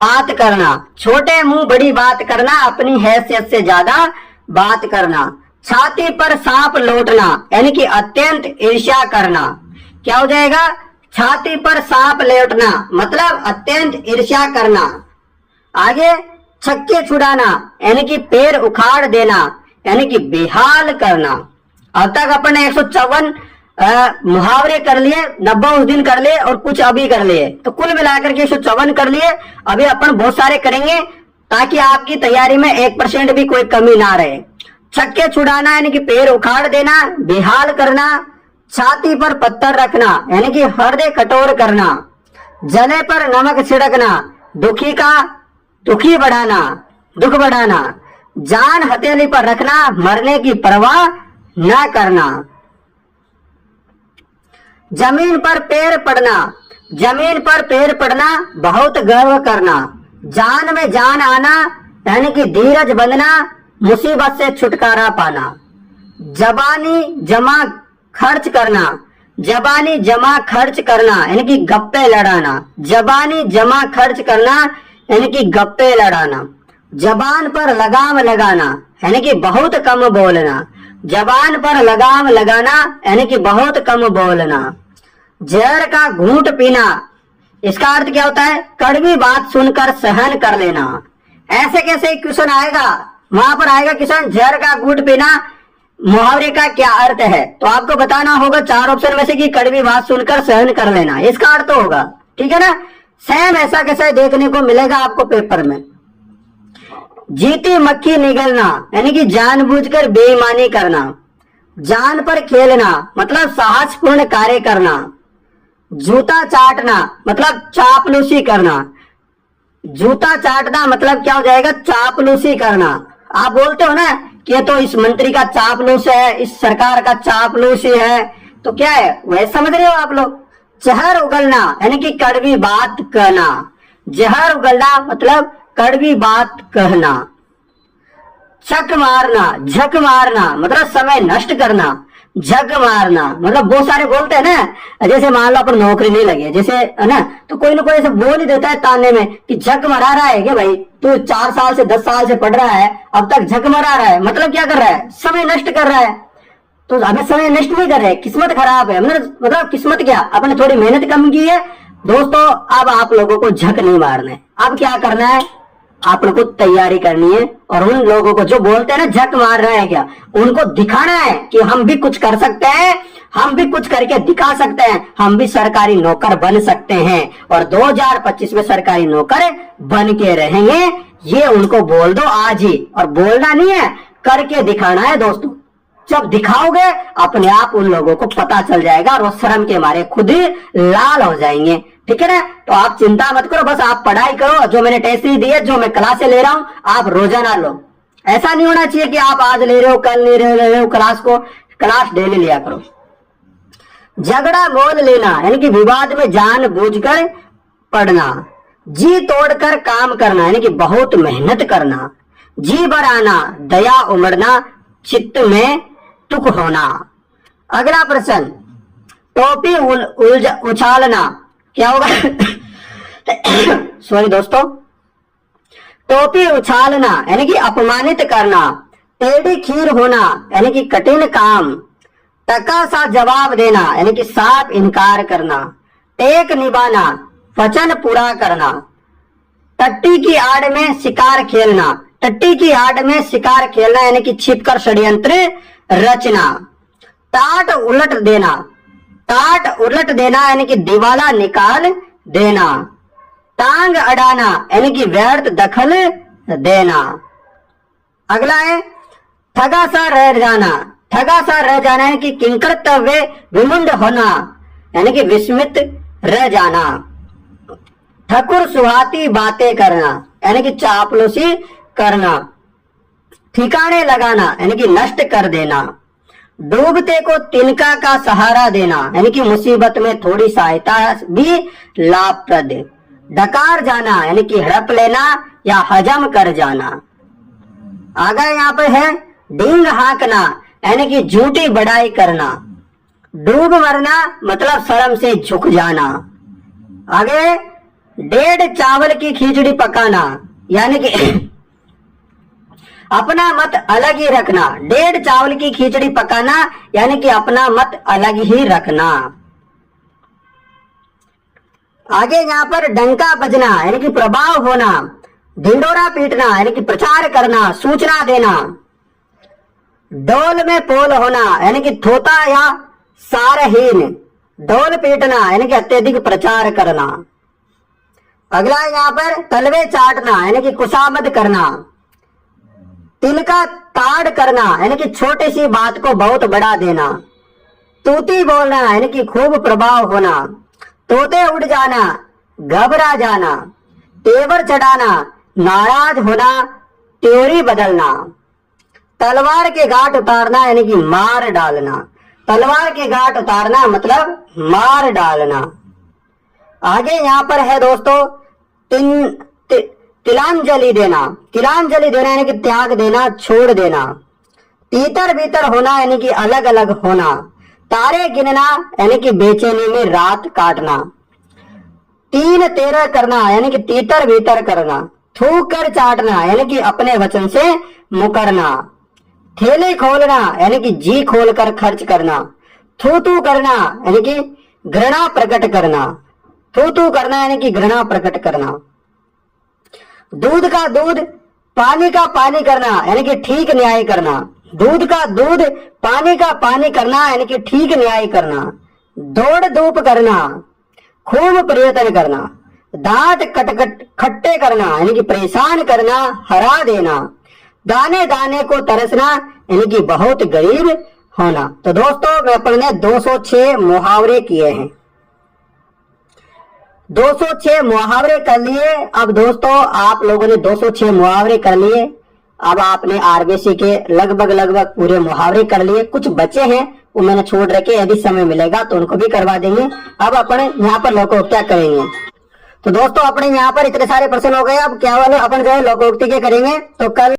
बात करना, छोटे मुंह बड़ी बात करना, अपनी हैसियत से ज्यादा बात करना। छाती पर सांप लौटना यानी कि अत्यंत ईर्ष्या करना। क्या हो जाएगा? छाती पर सांप लौटना मतलब अत्यंत ईर्ष्या करना। आगे छक्के छुड़ाना यानी कि पैर उखाड़ देना यानी कि बेहाल करना। अब तक अपन ने 154 मुहावरे कर लिए, 90 उस दिन कर लिए और कुछ अभी कर लिए, तो कुल मिलाकर के 154 कर लिए। अभी अपन बहुत सारे करेंगे ताकि आपकी तैयारी में 1% भी कोई कमी ना रहे। छक्के छुड़ाना यानी कि पैर उखाड़ देना, बेहाल करना, छाती पर पत्थर रखना यानी कि हृदय कठोर करना, जले पर नमक छिड़कना, दुखी बढ़ाना, दुख बढ़ाना, जान हथेली पर रखना, मरने की परवाह न करना। जमीन पर पैर पड़ना, जमीन पर पैर पड़ना, बहुत गर्व करना, जान में जान आना यानी कि धीरज बंधना, मुसीबत से छुटकारा पाना। जबानी जमा खर्च करना, जबानी जमा खर्च करना यानी कि गप्पे लड़ाना, जबानी जमा खर्च करना यानी कि गप्पे लड़ाना। जबान पर लगाम लगाना यानी कि बहुत कम बोलना, जबान पर लगाम लगाना यानी कि बहुत कम बोलना। जहर का घूंट पीना, इसका अर्थ क्या होता है? कड़वी बात सुनकर सहन कर लेना। ऐसे कैसे क्वेश्चन आएगा? वहां पर आएगा क्वेश्चन जहर का घूंट पीना, मुहावरे का क्या अर्थ है? तो आपको बताना होगा 4 ऑप्शन में से कि कड़वी बात सुनकर सहन कर लेना, इसका अर्थ होगा। ठीक है ना? सेम ऐसा कैसे देखने को मिलेगा आपको पेपर में। जीती मक्खी निगलना यानी कि जानबूझकर बेईमानी करना। जान पर खेलना मतलब साहसपूर्ण कार्य करना। जूता चाटना मतलब चापलूसी करना। जूता चाटना मतलब क्या हो जाएगा? चापलूसी करना। आप बोलते हो ना कि ये तो इस मंत्री का चापलूस है, इस सरकार का चापलूसी है, तो क्या है? वह समझ रहे हो आप लोग। जहर उगलना यानी कि कड़वी बात कहना। जहर उगलना मतलब कड़वी बात कहना। झक मारना मतलब समय नष्ट करना। झक मारना मतलब बहुत सारे बोलते हैं ना, जैसे मान लो अपन नौकरी नहीं लगे जैसे है ना, तो कोई ना कोई ऐसे बोल ही देता है ताने में कि झक मरा रहा है क्या भाई, तू 4 साल से 10 साल से पढ़ रहा है, अब तक झक मरा रहा है, मतलब क्या कर रहा है? समय नष्ट कर रहा है। तो हमें समय नष्ट नहीं कर रहे, किस्मत खराब है। मतलब किस्मत क्या, अपने थोड़ी मेहनत कम की है दोस्तों। अब आप लोगों को झक नहीं मारना है। अब क्या करना है? आप लोगों को तैयारी करनी है और उन लोगों को जो बोलते हैं ना झक मार रहे हैं क्या, उनको दिखाना है कि हम भी कुछ कर सकते हैं, हम भी कुछ करके दिखा सकते हैं, हम भी सरकारी नौकर बन सकते हैं और 2025 में सरकारी नौकर बन के रहेंगे। ये उनको बोल दो आज ही, और बोलना नहीं है, करके दिखाना है दोस्तों। जब दिखाओगे अपने आप उन लोगों को पता चल जाएगा और वो शर्म के मारे खुद ही लाल हो जाएंगे। ठीक है ना? तो आप चिंता मत करो, बस आप पढ़ाई करो। जो मैंने टेस्ट दी है, जो मैं क्लास से ले रहा हूं, आप रोजाना लो। ऐसा नहीं होना चाहिए कि आप आज ले रहे हो कल नहीं ले रहे हो क्लास को। क्लास डेली लिया करो। झगड़ा मोल लेना यानी कि विवाद में जानबूझकर पढ़ना। जी तोड़कर काम करना यानी कि बहुत मेहनत करना। जी बढ़ाना, दया उमड़ना, चित्त में तुक होना। अगला प्रश्न, टोपी उछालना क्या होगा? सॉरी दोस्तों, टोपी उछालना यानी कि अपमानित करना। टेढ़ी खीर होना यानी कि कठिन काम। टका सा जवाब देना यानी कि साफ इनकार करना। टेक निभाना, वचन पूरा करना। टट्टी की आड़ में शिकार खेलना, टट्टी की आड़ में शिकार खेलना यानी कि छिपकर षड्यंत्र रचना। टाट उलट देना, टाट उलट देना यानी कि दिवाला निकाल देना। टांग अड़ाना यानी कि व्यर्थ दखल देना। अगला है ठगा सा रह जाना, ठगा सा रह जाना यानी कि किंकर्तव्य विमुंड होना यानी कि विस्मित रह जाना। ठकुर सुहाती बातें करना यानी कि चापलूसी करना। ठिकाने लगाना यानी कि नष्ट कर देना। डूबते को तिनका का सहारा देना यानी कि मुसीबत में थोड़ी सहायता भी लाभप्रद। डकार जाना यानी कि हड़प लेना या हजम कर जाना। आगे यहाँ पे है डींग हाँकना यानी कि झूठी बड़ाई करना। डूब मरना मतलब शर्म से झुक जाना। आगे डेढ़ चावल की खिचड़ी पकाना, यानी कि अपना मत अलग ही रखना। डेढ़ चावल की खिचड़ी पकाना यानी कि अपना मत अलग ही रखना। आगे यहाँ पर डंका बजना यानी कि प्रभाव होना, ढिंडोरा पीटना यानी कि प्रचार करना, सूचना देना। डोल में पोल होना यानी कि थोता या सारहीन, डोल पीटना यानी कि अत्यधिक प्रचार करना। अगला यहाँ पर तलवे चाटना यानी कि खुशामद करना। तिल का ताड़ करना यानी कि छोटी सी बात को बहुत बड़ा देना। तूती बोलना यानी कि खूब प्रभाव होना। तोते उड़ जाना, घबरा जाना। तेवर चढ़ाना, नाराज होना, त्योरी बदलना। तलवार के घाट उतारना यानी कि मार डालना। तलवार के घाट उतारना मतलब मार डालना। आगे यहाँ पर है दोस्तों तिलांजलि देना। तिलांजलि देना यानी कि त्याग देना, छोड़ देना। तीतर भीतर होना यानी कि अलग अलग होना। तारे गिनना यानी कि बेचैनी में रात काटना। तीन तेरह करना यानी कि तीतर भीतर करना। थूक कर चाटना यानी कि अपने वचन से मुकरना। थैले खोलना यानी कि जी खोल कर खर्च करना। थू थू करना यानी कि घृणा प्रकट करना। थू थू करना यानी कि घृणा प्रकट करना। दूध का दूध, पानी का पानी करना यानी कि ठीक न्याय करना। दूध का दूध, पानी का पानी करना यानी कि ठीक न्याय करना। दौड़ धूप करना, खूब प्रयत्न करना। दांत कटकट खट्टे करना यानी कि परेशान करना, हरा देना। दाने दाने को तरसना यानी कि बहुत गरीब होना। तो दोस्तों मैं अपने 206 मुहावरे किए हैं। 206 मुहावरे कर लिए। अब दोस्तों आप लोगों ने 206 मुहावरे कर लिए। अब आपने आरबीसी के लगभग पूरे मुहावरे कर लिए। कुछ बचे हैं वो मैंने छोड़ रखे, यदि समय मिलेगा तो उनको भी करवा देंगे। अब अपने यहाँ पर लोकोक्तियां करेंगे। तो दोस्तों अपने यहाँ पर इतने सारे प्रश्न हो गए। अब क्या वाले अपन जो है लोकोक्ति के करेंगे। तो कल